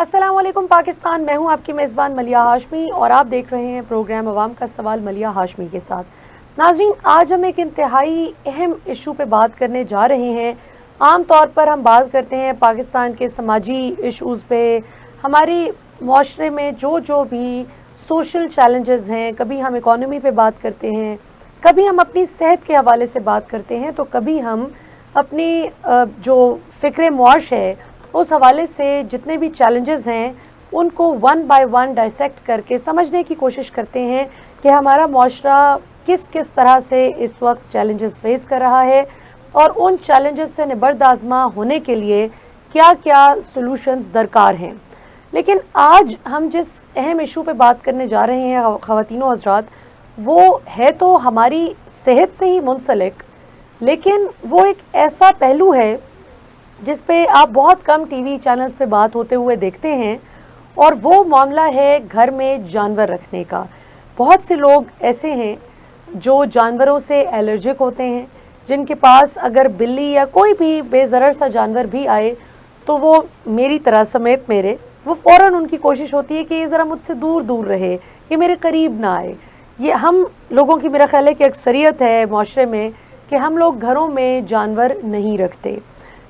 अस्सलाम वालेकुम पाकिस्तान। मैं हूं आपकी मेज़बान मलिया हाशमी और आप देख रहे हैं प्रोग्राम अवाम का सवाल मलिया हाशमी के साथ। नाज़रीन, आज हम एक इंतहाई अहम इशू पे बात करने जा रहे हैं। आम तौर पर हम बात करते हैं पाकिस्तान के समाजी इशूज़ पे, हमारी माशरे में जो भी सोशल चैलेंजेस हैं। कभी हम इकॉनमी पे बात करते हैं, कभी हम अपनी सेहत के हवाले से बात करते हैं, तो कभी हम अपनी जो फ़िक्र मुआश है उस हवाले से जितने भी चैलेंजेस हैं उनको वन बाय वन डाइसेक्ट करके समझने की कोशिश करते हैं कि हमारा माशरा किस किस तरह से इस वक्त चैलेंजेस फेस कर रहा है और उन चैलेंजेस से निबर्द आज़मा होने के लिए क्या क्या सॉल्यूशंस दरकार हैं। लेकिन आज हम जिस अहम इशू पे बात करने जा रहे हैं ख़वातीन व हज़रात, वो है तो हमारी सेहत से ही मुंसलिक, लेकिन वो एक ऐसा पहलू है जिस पे आप बहुत कम टीवी चैनल्स पे बात होते हुए देखते हैं, और वो मामला है घर में जानवर रखने का। बहुत से लोग ऐसे हैं जो जानवरों से एलर्जिक होते हैं, जिनके पास अगर बिल्ली या कोई भी बेज़रर सा जानवर भी आए तो वो मेरी तरह समेत मेरे वो फ़ौरन उनकी कोशिश होती है कि ये ज़रा मुझसे दूर दूर रहे, ये मेरे करीब ना आए। ये हम लोगों की मेरा ख्याल है कि अक्सरियत है माशरे में कि हम लोग घरों में जानवर नहीं रखते।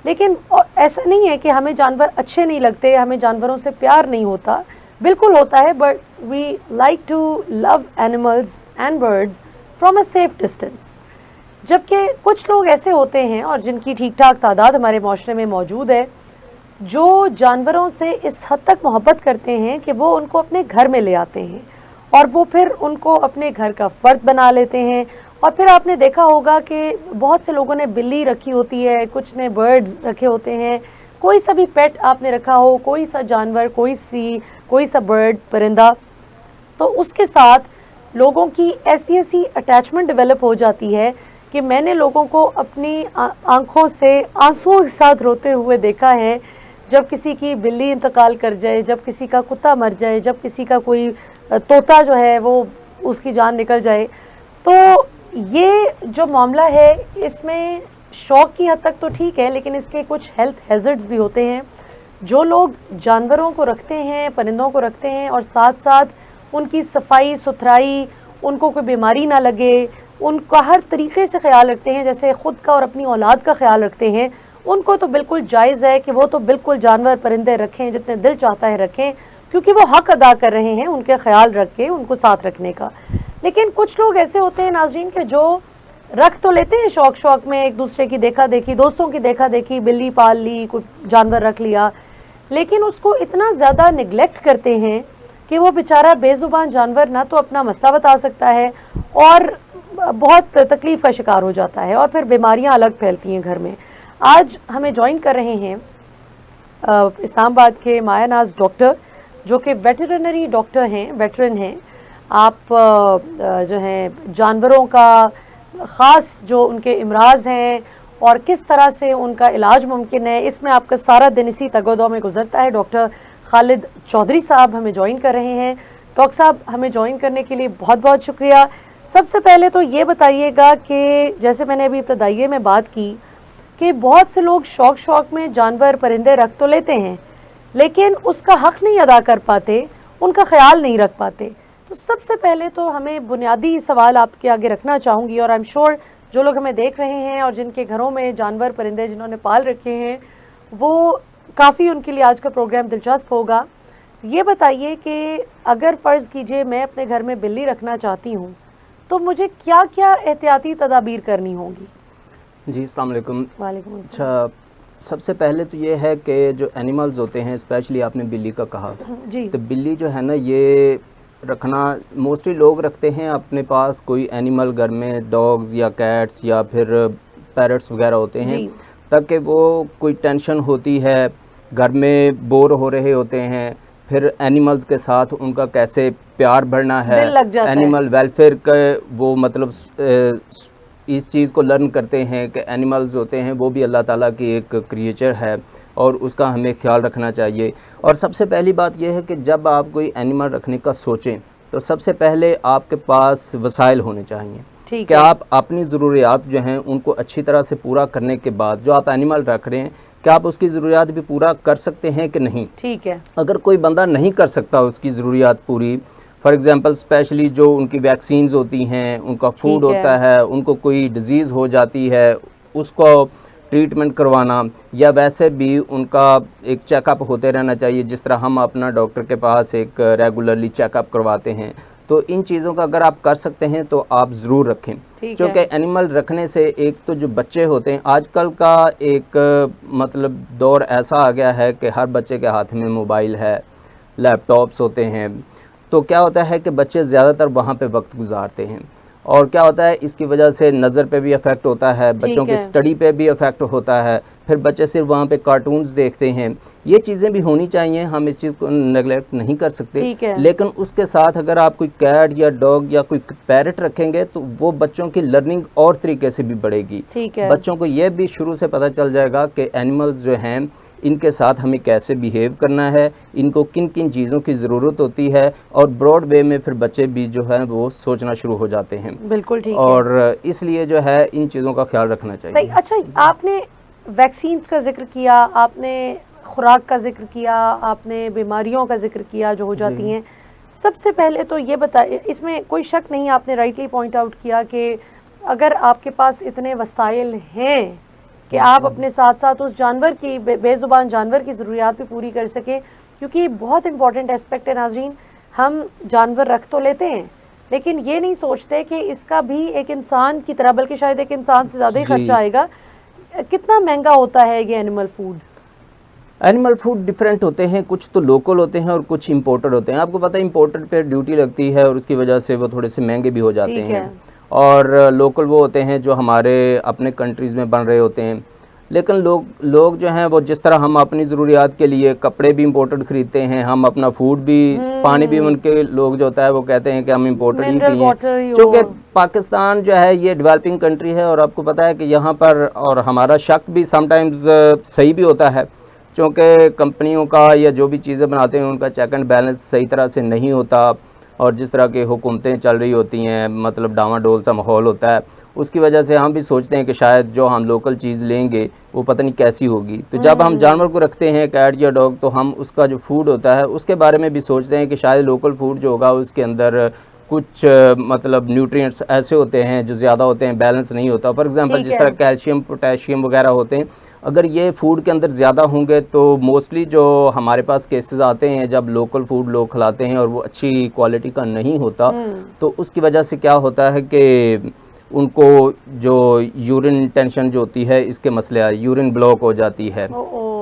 लेकिन ऐसा नहीं है कि हमें जानवर अच्छे नहीं लगते, हमें जानवरों से प्यार नहीं होता, बिल्कुल होता है, but we like to love animals and birds from a safe distance. जबकि कुछ लोग ऐसे होते हैं और जिनकी ठीक ठाक तादाद हमारे माशरे में मौजूद है, जो जानवरों से इस हद तक मोहब्बत करते हैं कि वो उनको अपने घर में ले आते हैं और वो फिर उनको अपने घर का फ़र्द बना लेते हैं। और फिर आपने देखा होगा कि बहुत से लोगों ने बिल्ली रखी होती है, कुछ ने बर्ड्स रखे होते हैं, कोई सा भी पेट आपने रखा हो, कोई सा जानवर, कोई सा बर्ड, परिंदा, तो उसके साथ लोगों की ऐसी ऐसी अटैचमेंट डेवलप हो जाती है कि मैंने लोगों को अपनी आंखों से आंसुओं के साथ रोते हुए देखा है जब किसी की बिल्ली इंतकाल कर जाए, जब किसी का कुत्ता मर जाए, जब किसी का कोई तोता जो है वो उसकी जान निकल जाए। तो ये जो मामला है इसमें शौक़ की हद तक तो ठीक है, लेकिन इसके कुछ हेल्थ हैज़र्ड्स भी होते हैं। जो लोग जानवरों को रखते हैं, परिंदों को रखते हैं और साथ साथ उनकी सफाई सुथराई, उनको कोई बीमारी ना लगे, उनका हर तरीके से ख्याल रखते हैं, जैसे ख़ुद का और अपनी औलाद का ख्याल रखते हैं, उनको तो बिल्कुल जायज़ है कि वो तो बिल्कुल जानवर परिंदे रखें, जितने दिल चाहता है रखें, क्योंकि वो हक़ अदा कर रहे हैं उनके ख्याल रख के, उनको साथ रखने का। लेकिन कुछ लोग ऐसे होते हैं नाज़रीन के जो रख तो लेते हैं शौक़ में, एक दूसरे की देखा देखी, दोस्तों की देखा देखी, बिल्ली पाल ली, कुछ जानवर रख लिया, लेकिन उसको इतना ज़्यादा निगलेक्ट करते हैं कि वो बेचारा बेज़ुबान जानवर ना तो अपना मसला बता सकता है और बहुत तकलीफ़ का शिकार हो जाता है और फिर बीमारियां अलग फैलती हैं घर में। आज हमें ज्वाइन कर रहे हैं इस्लामाबाद के माया नाज डॉक्टर, जो कि वेटरनरी डॉक्टर हैं, वेटरन हैं। आप जो हैं जानवरों का ख़ास जो उनके इमराज़ हैं और किस तरह से उनका इलाज मुमकिन है, इसमें आपका सारा दिन इसी तगोदो में गुजरता है। डॉक्टर खालिद चौधरी साहब हमें ज्वाइन कर रहे हैं। डॉक्टर साहब, हमें ज्वाइन करने के लिए बहुत बहुत शुक्रिया। सबसे पहले तो ये बताइएगा कि जैसे मैंने अभी इब्तदाइये में बात की कि बहुत से लोग शौक़ में जानवर परिंदे रख तो लेते हैं, लेकिन उसका हक़ नहीं अदा कर पाते, उनका ख्याल नहीं रख पाते। तो सबसे पहले तो हमें बुनियादी सवाल आपके आगे रखना चाहूँगी, और आई एम श्योर जो लोग हमें देख रहे हैं और जिनके घरों में जानवर परिंदे जिन्होंने पाल रखे हैं, वो काफ़ी उनके लिए आज का प्रोग्राम दिलचस्प होगा। ये बताइए कि अगर फ़र्ज़ कीजिए मैं अपने घर में बिल्ली रखना चाहती हूँ, तो मुझे क्या क्या एहतियाती तदाबीर करनी होगी? जी, अस्सलाम वालेकुम। वालेकुम अस्सलाम। अच्छा, सबसे पहले तो ये है कि जो एनिमल्स होते हैं, स्पेशली आपने बिल्ली का कहा जी, तो बिल्ली जो है ना, ये रखना मोस्टली लोग रखते हैं अपने पास। कोई एनिमल घर में डॉग्स या कैट्स या फिर पैरट्स वगैरह होते हैं, ताकि वो कोई टेंशन होती है, घर में बोर हो रहे होते हैं, फिर एनिमल्स के साथ उनका कैसे प्यार बढ़ना है, दिल लग जाता एनिमल वेलफेयर का वो मतलब इस चीज़ को लर्न करते हैं कि एनिमल्स होते हैं वो भी अल्लाह ताला की एक क्रिएचर है और उसका हमें ख्याल रखना चाहिए। और सबसे पहली बात यह है कि जब आप कोई एनिमल रखने का सोचें तो सबसे पहले आपके पास वसाइल होने चाहिए कि आप अपनी ज़रूरियात जो हैं उनको अच्छी तरह से पूरा करने के बाद जो आप एनिमल रख रहे हैं क्या आप उसकी ज़रूरियात भी पूरा कर सकते हैं कि नहीं। ठीक है। अगर कोई बंदा नहीं कर सकता उसकी ज़रूरियात पूरी, फॉर एग्ज़ाम्पल स्पेशली जो उनकी वैक्सीन्स होती हैं, उनका फूड होता है, उनको कोई डिज़ीज़ हो जाती है, उसको ट्रीटमेंट करवाना, या वैसे भी उनका एक चेकअप होते रहना चाहिए, जिस तरह हम अपना डॉक्टर के पास एक रेगुलरली चेकअप करवाते हैं। तो इन चीज़ों का अगर आप कर सकते हैं तो आप ज़रूर रखें, क्योंकि एनिमल रखने से एक तो जो बच्चे होते हैं, आजकल का एक मतलब दौर ऐसा आ गया है कि हर बच्चे के हाथ में मोबाइल है, लैपटॉप्स होते हैं, तो क्या होता है कि बच्चे ज़्यादातर वहाँ पे वक्त गुजारते हैं, और क्या होता है इसकी वजह से नज़र पे भी अफेक्ट होता है, बच्चों की स्टडी पे भी अफेक्ट होता है, फिर बच्चे सिर्फ वहाँ पे कार्टून्स देखते हैं। ये चीज़ें भी होनी चाहिए, हम इस चीज़ को नेगलेक्ट नहीं कर सकते, लेकिन उसके साथ अगर आप कोई कैट या डॉग या कोई पैरट रखेंगे तो वो बच्चों की लर्निंग और तरीके से भी बढ़ेगी। बच्चों को ये भी शुरू से पता चल जाएगा कि एनिमल्स जो हैं इनके साथ हमें कैसे बिहेव करना है, इनको किन किन चीज़ों की ज़रूरत होती है, और ब्रॉड वे में फिर बच्चे भी जो है वो सोचना शुरू हो जाते हैं। बिल्कुल ठीक और इसलिए जो है इन चीज़ों का ख्याल रखना चाहिए। अच्छा, आपने वैक्सीन्स का जिक्र किया, आपने खुराक का जिक्र किया, आपने बीमारियों का जिक्र किया जो हो जाती हैं। सबसे पहले तो ये बताइए, इसमें कोई शक नहीं, आपने राइटली पॉइंट आउट किया कि अगर आपके पास इतने वसाइल हैं कि आप अपने साथ साथ उस जानवर की बेजुबान जानवर की ज़रूरियात भी पूरी कर सकें, क्योंकि बहुत इंपॉर्टेंट एस्पेक्ट है नाज़रीन। हम जानवर रख तो लेते हैं लेकिन ये नहीं सोचते कि इसका भी एक इंसान की तरह, बल्कि शायद एक इंसान से ज़्यादा ही खर्चा आएगा। कितना महंगा होता है ये animal food? Animal food different होते हैं, कुछ तो लोकल होते हैं और कुछ इंपोर्टेड होते हैं। आपको पता है इंपोर्टेड पे ड्यूटी लगती है और उसकी वजह से वो थोड़े से महंगे भी हो जाते हैं, और लोकल वो होते हैं जो हमारे अपने कंट्रीज़ में बन रहे होते हैं। लेकिन लोग जो हैं वो जिस तरह हम अपनी ज़रूरियात के लिए कपड़े भी इंपोर्टेड ख़रीदते हैं, हम अपना फूड भी, पानी भी उनके लोग जो होता है वो कहते हैं कि हम इंपोर्टेड ही पिएं, क्योंकि पाकिस्तान जो है ये डेवलपिंग कंट्री है, और आपको पता है कि यहाँ पर, और हमारा शक भी समटाइम्स सही भी होता है, क्योंकि कंपनियों का या जो भी चीज़ें बनाते हैं उनका चेक एंड बैलेंस सही तरह से नहीं होता, और जिस तरह की हुकूमतें चल रही होती हैं, मतलब डामाडोल सा माहौल होता है, उसकी वजह से हम भी सोचते हैं कि शायद जो हम लोकल चीज़ लेंगे वो पता नहीं कैसी होगी। तो जब हम जानवर को रखते हैं, कैट या डॉग, तो हम उसका जो फूड होता है उसके बारे में भी सोचते हैं कि शायद लोकल फूड जो होगा उसके अंदर कुछ मतलब न्यूट्रिएंट्स ऐसे होते हैं जो ज़्यादा होते हैं, बैलेंस नहीं होता। फॉर एग्जांपल जिस तरह कैल्शियम, पोटेशियम वगैरह होते हैं, अगर ये फूड के अंदर ज़्यादा होंगे तो मोस्टली जो हमारे पास केसेस आते हैं जब लोकल फूड लोग खिलाते हैं और वो अच्छी क्वालिटी का नहीं होता, तो उसकी वजह से क्या होता है कि उनको जो यूरिन टेंशन जो होती है इसके मसले आए, यूरिन ब्लॉक हो जाती है,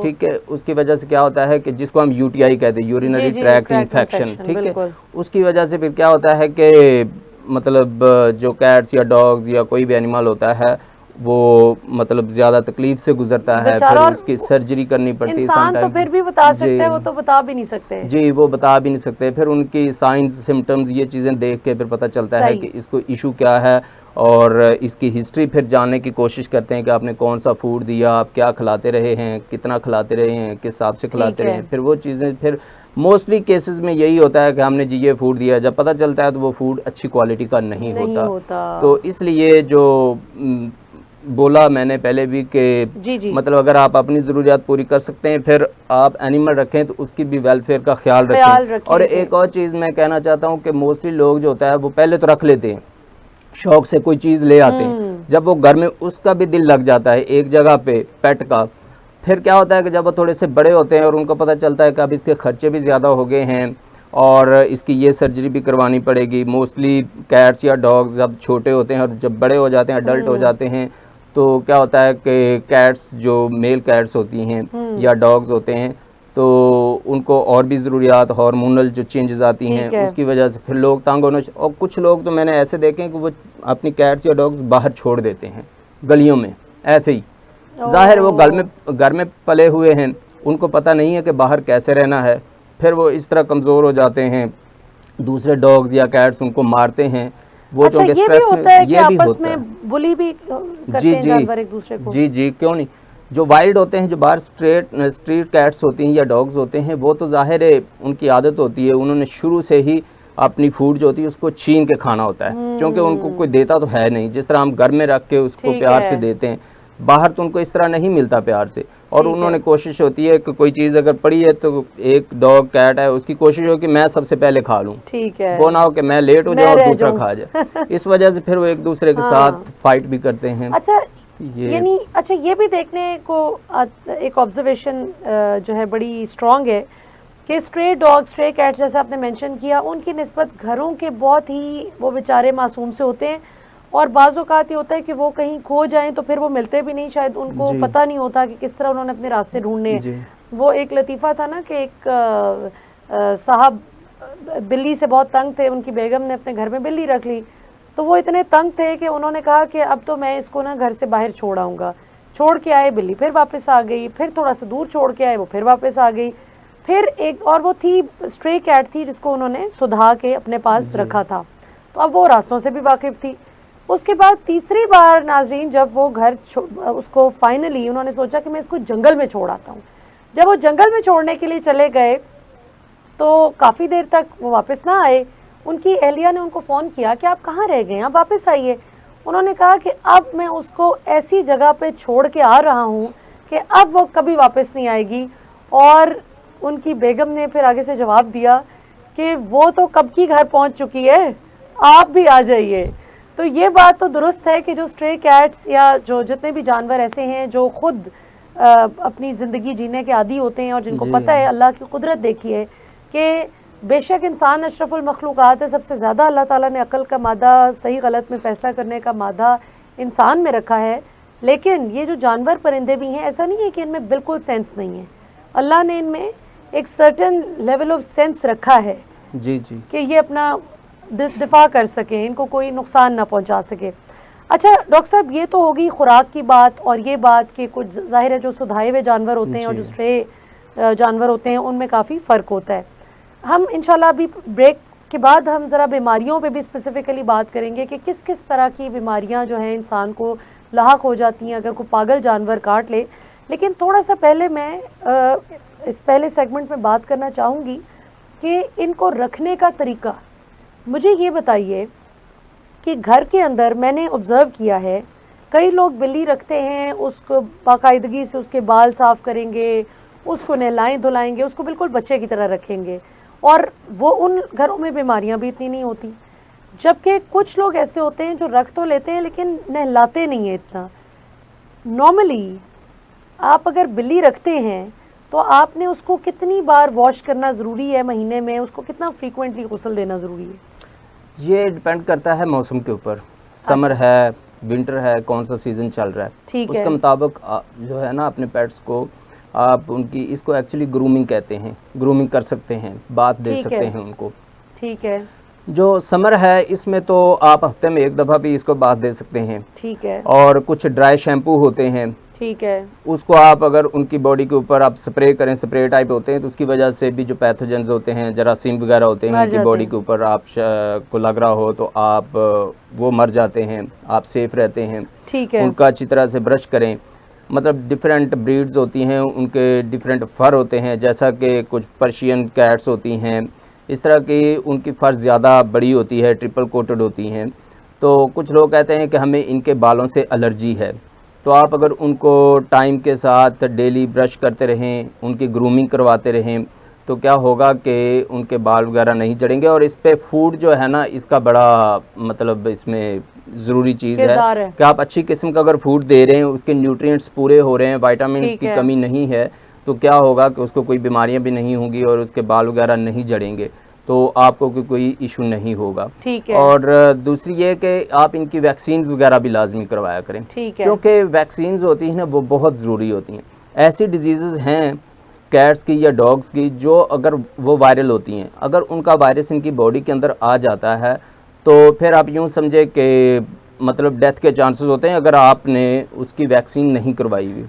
ठीक है। उसकी वजह से क्या होता है कि जिसको हम यूटीआई कहते हैं, यूरिनरी ट्रैक्ट इन्फेक्शन, ठीक है, उसकी वजह से फिर क्या होता है कि मतलब जो कैट्स या डॉग्स या कोई भी एनिमल होता है वो मतलब ज़्यादा तकलीफ से गुजरता है, फिर उसकी सर्जरी करनी पड़ती है। इंसान तो फिर भी बता सकते हैं, वो तो बता भी नहीं सकते। जी, वो बता भी नहीं सकते। फिर उनकी साइंस, सिम्टम्स, ये चीज़ें देख के फिर पता चलता है कि इसको इशू क्या है, और इसकी हिस्ट्री फिर जानने की कोशिश करते हैं कि आपने कौन सा फूड दिया, आप क्या खिलाते रहे हैं, कितना खिलाते रहे हैं, किस हिसाब से खिलाते रहे हैं। फिर वो चीज़ें, फिर मोस्टली केसेस में यही होता है कि हमने जी ये फूड दिया, जब पता चलता है तो वो फूड अच्छी क्वालिटी का नहीं होता। तो इसलिए जो बोला मैंने पहले भी कि मतलब अगर आप अपनी ज़रूरियात पूरी कर सकते हैं, फिर आप एनिमल रखें तो उसकी भी वेलफेयर का ख्याल रखें। और एक और चीज़ मैं कहना चाहता हूँ कि मोस्टली लोग जो होता है वो पहले तो रख लेते हैं, शौक से कोई चीज़ ले आते हैं, जब वो घर में उसका भी दिल लग जाता है एक जगह पे पेट का, फिर क्या होता है कि जब वो थोड़े से बड़े होते हैं और उनको पता चलता है कि अब इसके खर्चे भी ज़्यादा हो गए हैं और इसकी ये सर्जरी भी करवानी पड़ेगी। मोस्टली कैट्स या डॉग्स जब छोटे होते हैं और जब बड़े हो जाते हैं, अडल्ट हो जाते हैं, तो क्या होता है कि कैट्स जो मेल कैट्स होती हैं या डॉग्स होते हैं, तो उनको और भी ज़रूरियात, हार्मोनल जो चेंजेस आती हैं, उसकी वजह से फिर लोग तंग होना। और कुछ लोग तो मैंने ऐसे देखे हैं कि वो अपनी कैट्स या डॉग्स बाहर छोड़ देते हैं गलियों में ऐसे ही। ज़ाहिर वो घर में पले हुए हैं, उनको पता नहीं है कि बाहर कैसे रहना है, फिर वो इस तरह कमज़ोर हो जाते हैं, दूसरे डॉग्स या कैट्स उनको मारते हैं। वो अच्छा, जो स्ट्रेस में ये भी होता है, बुली भी करते हैं जानवर एक दूसरे को। जी, क्यों नहीं। जो वाइल्ड होते हैं, जो बाहर स्ट्रीट कैट्स होती हैं या डॉग्स होते हैं, वो तो ज़ाहिर है उनकी आदत होती है, उन्होंने शुरू से ही अपनी फूड जो होती है उसको छीन के खाना होता है, क्योंकि उनको कोई देता तो है नहीं। जिस तरह हम घर में रख के उसको प्यार से देते हैं, बाहर तो उनको इस तरह नहीं मिलता प्यार से, और ठीक उन्होंने है। कोशिश होती है कि कोई चीज़ अगर पड़ी है तो एक डॉग कैट है उसकी कोशिश हो कि मैं सबसे पहले खा लूँ, ठीक है, वो ना हो कि मैं लेट हो मैं जाऊँ और रह दूसरा जाऊं। खा जाए। इस वजह से फिर वो एक दूसरे के साथ हाँ। फाइट भी करते हैं। अच्छा, ये यानी अच्छा ये भी देखने को एक ऑब्जर्वेशन जो है बड़ी स्ट्रांग है कि स्ट्रे डॉग, स्ट्रे कैट जैसे आपने मेंशन किया, उनकी निस्बत घरों के बहुत ही वो बेचारे मासूम से होते हैं, और बाज़ औक़ात ये होता है कि वो कहीं खो जाएं तो फिर वो मिलते भी नहीं, शायद उनको जी पता नहीं होता कि किस तरह उन्होंने अपने रास्ते ढूंढने हैं। जी वो एक लतीफ़ा था ना कि एक साहब बिल्ली से बहुत तंग थे, उनकी बेगम ने अपने घर में बिल्ली रख ली, तो वो इतने तंग थे कि उन्होंने कहा कि अब तो मैं इसको ना घर से बाहर छोड़ आऊँगा। छोड़ के आए, बिल्ली फिर वापस आ गई, फिर थोड़ा सा दूर छोड़ के आए, वो फिर वापस आ गई, फिर एक और वो थी स्ट्रे कैट थी जिसको उन्होंने सुधा के अपने पास जी रखा था, तो अब वो रास्तों से भी वाकिफ़ थी। उसके बाद तीसरी बार नाजरीन जब वो घर उसको फाइनली उन्होंने सोचा कि मैं इसको जंगल में छोड़ आता हूँ, जब वो जंगल में छोड़ने के लिए चले गए तो काफ़ी देर तक वो वापस ना आए। उनकी अहलिया ने उनको फ़ोन किया कि आप कहाँ रह गए, आप वापस आइए। उन्होंने कहा कि अब मैं उसको ऐसी जगह पे छोड़ के आ रहा हूँ कि अब वो कभी वापस नहीं आएगी। और उनकी बेगम ने फिर आगे से जवाब दिया कि वो तो कब की घर पहुँच चुकी है, आप भी आ जाइए। तो ये बात तो दुरुस्त है कि जो स्ट्रे कैट्स या जो जितने भी जानवर ऐसे हैं जो खुद अपनी ज़िंदगी जीने के आदी होते हैं और जिनको जी पता है अल्लाह की कुदरत देखी है कि बेशक इंसान अशरफुल मखलूक़ात है, सबसे ज़्यादा अल्लाह ताला ने अक़ल का मादा, सही गलत में फ़ैसला करने का मादा इंसान में रखा है, लेकिन ये जो जानवर परिंदे भी हैं ऐसा नहीं है कि इनमें बिल्कुल सेंस नहीं है। अल्लाह ने इनमें एक सर्टेन लेवल ऑफ सेंस रखा है जी जी कि ये अपना दिफा कर सकें, इनको कोई नुकसान ना पहुंचा सके। अच्छा डॉक्टर साहब, ये तो होगी खुराक की बात, और ये बात कि कुछ ज़ाहिर है जो सुधाए हुए जानवर होते हैं और जो जी स्ट्रे जानवर होते हैं उनमें काफ़ी फ़र्क होता है। हम इंशाल्लाह अभी ब्रेक के बाद हम ज़रा बीमारियों पे भी स्पेसिफ़िकली बात करेंगे कि किस किस तरह की बीमारियां जो हैं इंसान को लाहक हो जाती हैं अगर कोई पागल जानवर काट ले। लेकिन थोड़ा सा पहले मैं इस पहले सेगमेंट में बात करना चाहूँगी कि इनको रखने का तरीका। मुझे ये बताइए कि घर के अंदर मैंने ऑब्ज़र्व किया है कई लोग बिल्ली रखते हैं, उसको बाकायदगी से उसके बाल साफ़ करेंगे, उसको नहलाएं धुलाएंगे, उसको बिल्कुल बच्चे की तरह रखेंगे, और वो उन घरों में बीमारियां भी इतनी नहीं होती। जबकि कुछ लोग ऐसे होते हैं जो रख तो लेते हैं लेकिन नहलाते नहीं है इतना। नॉर्मली आप अगर बिल्ली रखते हैं तो आपने उसको कितनी बार वॉश करना ज़रूरी है महीने में, उसको कितना फ्रीक्वेंटली गुस्ल देना ज़रूरी है? ये डिपेंड करता है मौसम के ऊपर, समर अच्छा, है, विंटर है, कौन सा सीज़न चल रहा है, ठीक उसके है, मुताबिक जो है ना अपने पेट्स को आप उनकी इसको एक्चुअली ग्रूमिंग कहते हैं, ग्रूमिंग कर सकते हैं, बात दे ठीक सकते है, हैं उनको। ठीक है, जो समर है इसमें तो आप हफ्ते में एक दफ़ा भी इसको बात दे सकते हैं, ठीक है, और कुछ ड्राई शैम्पू होते हैं ठीक है, उसको आप अगर उनकी बॉडी के ऊपर आप स्प्रे करें, स्प्रे टाइप होते हैं तो उसकी वजह से भी जो पैथोजेंस होते हैं, जरासीम वगैरह होते हैं मर उनकी जाते बॉडी हैं, के ऊपर आप को लग रहा हो तो आप वो मर जाते हैं, आप सेफ रहते हैं। ठीक है, उनका अच्छी तरह से ब्रश करें, मतलब डिफरेंट ब्रीड्स होती हैं, उनके डिफरेंट फ़र होते हैं, जैसा कि कुछ पर्शियन कैट्स होती हैं, इस तरह की उनकी फ़र ज़्यादा बड़ी होती है, ट्रिपल कोटेड होती हैं। तो कुछ लोग कहते हैं कि हमें इनके बालों से एलर्जी है, तो आप अगर उनको टाइम के साथ डेली ब्रश करते रहें, उनकी ग्रूमिंग करवाते रहें, तो क्या होगा कि उनके बाल वगैरह नहीं झड़ेंगे। और इस पे फूड जो है ना इसका बड़ा मतलब इसमें ज़रूरी चीज़ है किरदार है, कि आप अच्छी किस्म का अगर फूड दे रहे हैं, उसके न्यूट्रिएंट्स पूरे हो रहे हैं, विटामिन्स ठीक की है, कमी नहीं है, तो क्या होगा कि उसको कोई बीमारियां भी नहीं होंगी और उसके बाल वगैरह नहीं झड़ेंगे, तो आपको कोई इशू नहीं होगा। ठीक है, और दूसरी ये कि आप इनकी वैक्सीन्स वगैरह भी लाजमी करवाया करें, ठीक है, क्योंकि वैक्सीन्स होती हैं ना वो बहुत ज़रूरी होती हैं। ऐसी डिजीज़ हैं कैट्स की या डॉग्स की जो अगर वो वायरल होती हैं, अगर उनका वायरस इनकी बॉडी के अंदर आ जाता है तो फिर आप यूँ समझे कि मतलब डेथ के चांसेस होते हैं अगर आपने उसकी वैक्सीन नहीं करवाई हुई।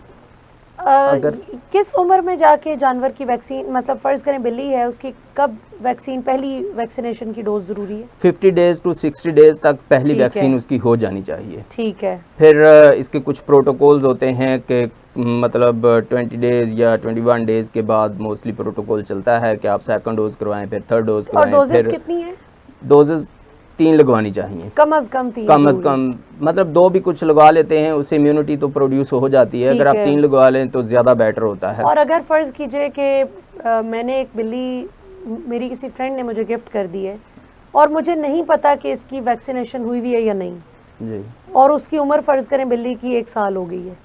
अगर किस उम्र में जाके जानवर की वैक्सीन, मतलब फ़र्ज़ करें बिल्ली है, उसकी कब वैक्सीन, पहली वैक्सीनेशन की डोज ज़रूरी है? 50 डेज़ टू 60 डेज़ तक पहली ठीक है, वैक्सीन उसकी हो जानी चाहिए। ठीक है, फिर इसके कुछ प्रोटोकॉल्स होते हैं कि मतलब 20 डेज़ या 21 डेज़ के बाद मोस्टली प्रोटोकॉल चलता है कि आप सेकंड डोज़ करवाएं, फिर थर्ड डोज़ और करवाएं, डोजेस फिर कितनी है? डोजेज़ 3 लगवानी चाहिए, कम अज कम 3, कम अज कम। मतलब 2 भी कुछ लगवा लेते हैं, उससे इम्यूनिटी तो प्रोड्यूस हो जाती है। अगर आप 3 लगवा लें तो ज़्यादा बेटर होता है। और अगर फ़र्ज़ कीजिए कि मैंने एक बिल्ली मेरी किसी फ्रेंड ने मुझे गिफ्ट कर दी है और मुझे नहीं पता कि इसकी वैक्सीनेशन हुई हुई है या नहीं जी, और उसकी उम्र फ़र्ज़ करें बिल्ली की 1 साल हो गई है,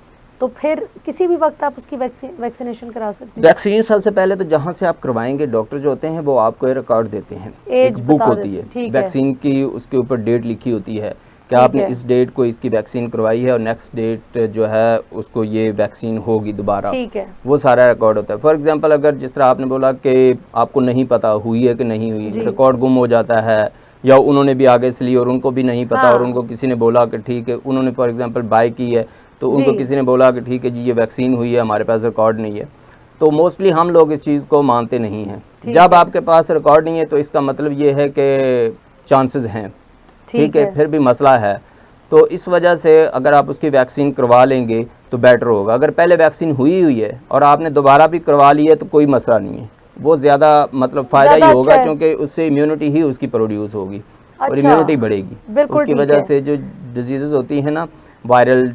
तो फिर किसी भी वक्त आप उसकी वैक्सीनेशन करा सकते हैं? वैक्सीन सबसे पहले तो जहाँ से आप करवाएंगे, डॉक्टर जो होते हैं वो आपको एक रिकॉर्ड देते हैं, एक बुक होती है वैक्सीन की, उसके ऊपर डेट लिखी होती है कि आपने इस डेट को इसकी वैक्सीन करवाई है और नेक्स्ट डेट जो है उसको ये वैक्सीन होगी दोबारा, ठीक है, वो सारा रिकॉर्ड होता है। फॉर एग्जांपल अगर जिस तरह आपने बोला कि आपको नहीं पता हुई है कि नहीं हुई, रिकॉर्ड गुम हो जाता है या उन्होंने भी आगे से ली और उनको भी नहीं पता, और उनको किसी ने बोला कि ठीक है, उन्होंने फॉर एग्जांपल बाय की है तो उनको किसी ने बोला कि ठीक है जी ये वैक्सीन हुई है, हमारे पास रिकॉर्ड नहीं है, तो मोस्टली हम लोग इस चीज़ को मानते नहीं हैं। जब आपके पास रिकॉर्ड नहीं है तो इसका मतलब ये है कि चांसेस हैं, ठीक है, फिर भी मसला है। तो इस वजह से अगर आप उसकी वैक्सीन करवा लेंगे तो बेटर होगा। अगर पहले वैक्सीन हुई है और आपने दोबारा भी करवा ली है तो कोई मसला नहीं है, वो ज़्यादा मतलब फ़ायदा ही होगा, क्योंकि उससे इम्यूनिटी ही उसकी प्रोड्यूस होगी और इम्यूनिटी बढ़ेगी। उसकी वजह से जो डिजीज़ होती है ना वायरल,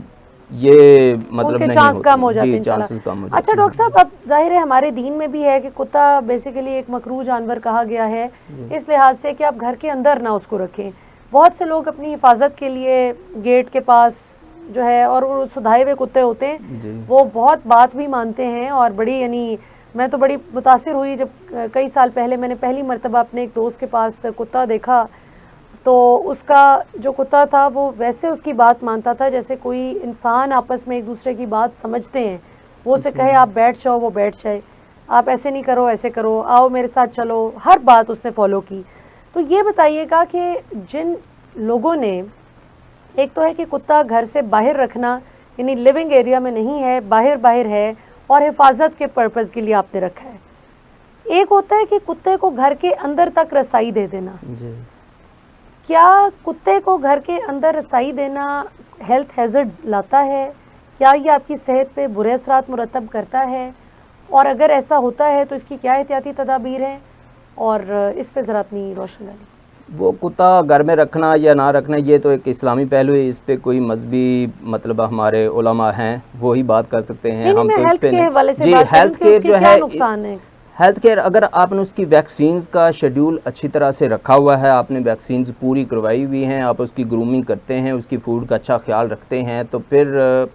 ये मतलब नहीं चांस कम हो जाते जी, हैं, चांसेस कम हो जाते हैं। अच्छा डॉक्टर साहब, अब जाहिर है हमारे दीन में भी है कि कुत्ता बेसिकली एक मकरूह जानवर कहा गया है, इस लिहाज से कि आप घर के अंदर ना उसको रखें। बहुत से लोग अपनी हिफाजत के लिए गेट के पास जो है, और वो सुधाए हुए कुत्ते होते हैं, वो बहुत बात भी मानते हैं और बड़ी, यानी मैं तो बड़ी मुतासिर हुई जब कई साल पहले मैंने पहली मर्तबा अपने एक दोस्त के पास कुत्ता देखा, तो उसका जो कुत्ता था वो वैसे उसकी बात मानता था जैसे कोई इंसान आपस में एक दूसरे की बात समझते हैं। वो उसे कहे आप बैठ जाओ, वो बैठ जाए, आप ऐसे नहीं करो, ऐसे करो, आओ मेरे साथ चलो, हर बात उसने फॉलो की। तो ये बताइएगा कि जिन लोगों ने, एक तो है कि कुत्ता घर से बाहर रखना, यानी लिविंग एरिया में नहीं है, बाहर है और हिफाजत के पर्पज़ के लिए आपने रखा है, एक होता है कि कुत्ते को घर के अंदर तक रसाई दे देना। क्या कुत्ते को घर के अंदर रसाई देना हेल्थ हैज़र्ड्स लाता है? क्या ये आपकी सेहत पे बुरे असरात मुरतब करता है? और अगर ऐसा होता है तो इसकी क्या एहतियाती तदाबीर हैं? और इस पे ज़रा अपनी रोशनी डालिए। वो कुत्ता घर में रखना या ना रखना ये तो एक इस्लामी पहलू है, इस पे कोई मजहबी मतलब हमारे उलमा हैं वो ही बात कर सकते हैं। हम तो इस पे नहीं जी, हेल्थ केयर जो है, नुकसान है हेल्थ केयर, अगर आपने उसकी वैक्सीन्स का शेड्यूल अच्छी तरह से रखा हुआ है, आपने वैक्सीन्स पूरी करवाई हुई हैं, आप उसकी ग्रूमिंग करते हैं, उसकी फूड का अच्छा ख्याल रखते हैं, तो फिर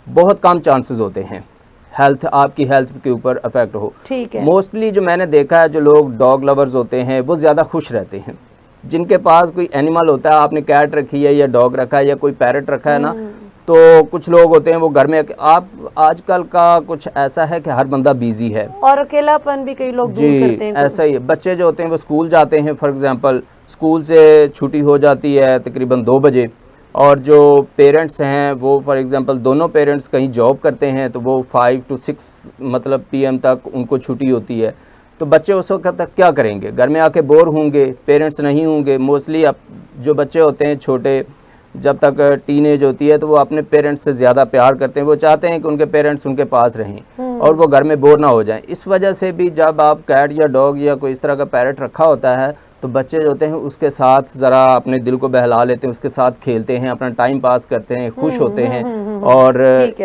बहुत कम चांसेस होते हैं आपकी हेल्थ के ऊपर अफेक्ट हो। ठीक है। मोस्टली जो मैंने देखा है, जो लोग डॉग लवर्स होते हैं वो ज़्यादा खुश रहते हैं। जिनके पास कोई एनिमल होता है, आपने कैट रखी है या डॉग रखा है या कोई पैरट रखा है ना, तो कुछ लोग होते हैं वो घर में, आप आजकल का कुछ ऐसा है कि हर बंदा बिजी है और अकेलापन भी कई लोग दूर करते हैं। ऐसा ही है। बच्चे जो होते हैं वो स्कूल जाते हैं, फॉर एग्जांपल स्कूल से छुट्टी हो जाती है तकरीबन 2 बजे, और जो पेरेंट्स हैं वो फॉर एग्जांपल दोनों पेरेंट्स कहीं जॉब करते हैं, तो वो 5 to 6 मतलब PM तक उनको छुट्टी होती है। तो बच्चे उस वक्त तक क्या करेंगे? घर में आके बोर होंगे, पेरेंट्स नहीं होंगे। मोस्टली अब जो बच्चे होते हैं छोटे, जब तक टीनेज होती है तो वो अपने पेरेंट्स से ज़्यादा प्यार करते हैं, वो चाहते हैं कि उनके पेरेंट्स उनके पास रहें और वो घर में बोर ना हो जाएं। इस वजह से भी जब आप कैट या डॉग या कोई इस तरह का पैरट रखा होता है तो बच्चे जो होते हैं उसके साथ ज़रा अपने दिल को बहला लेते हैं, उसके साथ खेलते हैं, अपना टाइम पास करते हैं, खुश होते हैं, और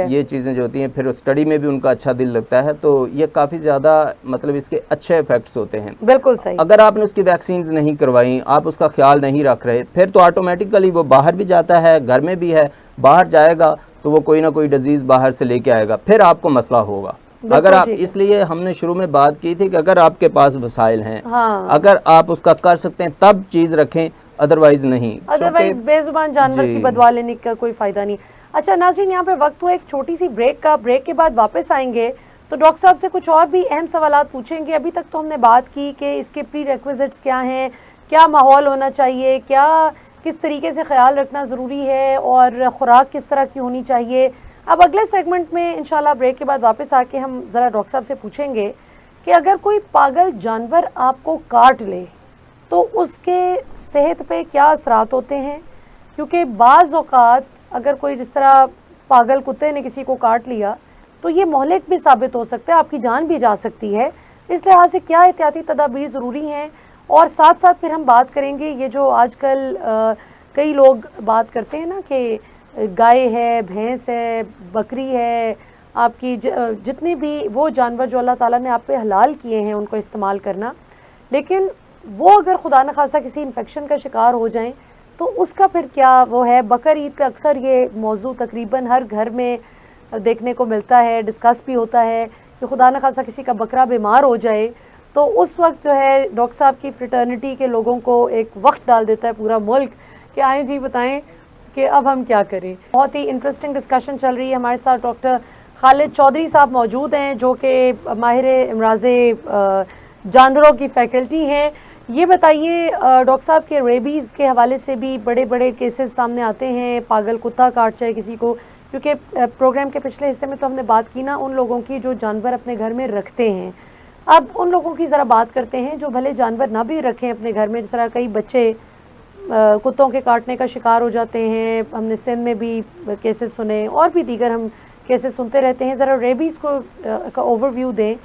ये चीज़ें जो होती हैं फिर स्टडी में भी उनका अच्छा दिल लगता है। तो ये काफ़ी ज़्यादा मतलब इसके अच्छे इफेक्ट्स होते हैं। बिल्कुल सही। अगर आपने उसकी वैक्सीन नहीं करवाई, आप उसका ख्याल नहीं रख रहे, फिर तो ऑटोमेटिकली वो बाहर भी जाता है, घर में भी है, बाहर जाएगा तो वो कोई ना कोई डिजीज़ बाहर से लेके आएगा, फिर आपको मसला होगा। अगर आप, इसलिए हमने शुरू में बात की थी कि अगर आपके पास वसाइल हैं, अगर आप उसका कर सकते हैं तब चीज़ रखें, अदरवाइज नहीं। अदरवाइज बेजुबान जानवर की बदवा लेने का कोई फ़ायदा नहीं। अच्छा नाज़रीन, यहाँ पे वक्त हुआ एक छोटी सी ब्रेक का, ब्रेक के बाद वापस आएंगे तो डॉक्टर साहब से कुछ और भी अहम सवालात पूछेंगे। अभी तक तो हमने बात की कि इसके प्री रिक्विजिट्स क्या हैं, क्या माहौल होना चाहिए, क्या किस तरीके से ख्याल रखना ज़रूरी है और ख़ुराक किस तरह की होनी चाहिए। अब अगले सेगमेंट में इंशाल्लाह ब्रेक के बाद वापस आके हम ज़रा डॉक्टर साहब से पूछेंगे कि अगर कोई पागल जानवर आपको काट ले तो उसके सेहत पे क्या असरात होते हैं, क्योंकि बाज़ औक़ात अगर कोई जिस तरह पागल कुत्ते ने किसी को काट लिया तो ये मोहलिक भी साबित हो सकता है, आपकी जान भी जा सकती है। इस लिहाज से क्या एहतियाती तदाबीर ज़रूरी हैं और साथ साथ फिर हम बात करेंगे ये जो आजकल कई लोग बात करते हैं ना कि गाय है, भैंस है, बकरी है, आपकी जितने भी वो जानवर जो अल्लाह ताला ने आप पे हलाल किए हैं उनको इस्तेमाल करना, लेकिन वो अगर खुदा न खासा किसी इन्फेक्शन का शिकार हो जाएं तो उसका फिर क्या वो है। बकर ईद का अक्सर ये मौजू तकरीबन हर घर में देखने को मिलता है, डिस्कस भी होता है कि खुदा न खासा किसी का बकरा बीमार हो जाए तो उस वक्त जो है डॉक्टर साहब की फ्रेटर्निटी के लोगों को एक वक्त डाल देता है पूरा मुल्क कि आए जी बताएं कि अब हम क्या करें। बहुत ही इंटरेस्टिंग डिस्कशन चल रही है। हमारे साथ डॉक्टर खालिद चौधरी साहब मौजूद हैं जो कि माहिर इमराज़े जानवरों की फैकल्टी हैं। ये बताइए डॉक्टर साहब के रेबीज़ के हवाले से भी बड़े बड़े केसेस सामने आते हैं, पागल कुत्ता काट जाए किसी को, क्योंकि प्रोग्राम के पिछले हिस्से में तो हमने बात की ना उन लोगों की जो जानवर अपने घर में रखते हैं। अब उन लोगों की ज़रा बात करते हैं जो भले जानवर ना भी रखें अपने घर में, जिस तरह कई बच्चे कुत्तों के काटने का शिकार हो जाते हैं। हमने सिंध में भी केसेस सुने और भी दीगर हम केसेस सुनते रहते हैं। ज़रा रेबीज़ को का ओवरव्यू दें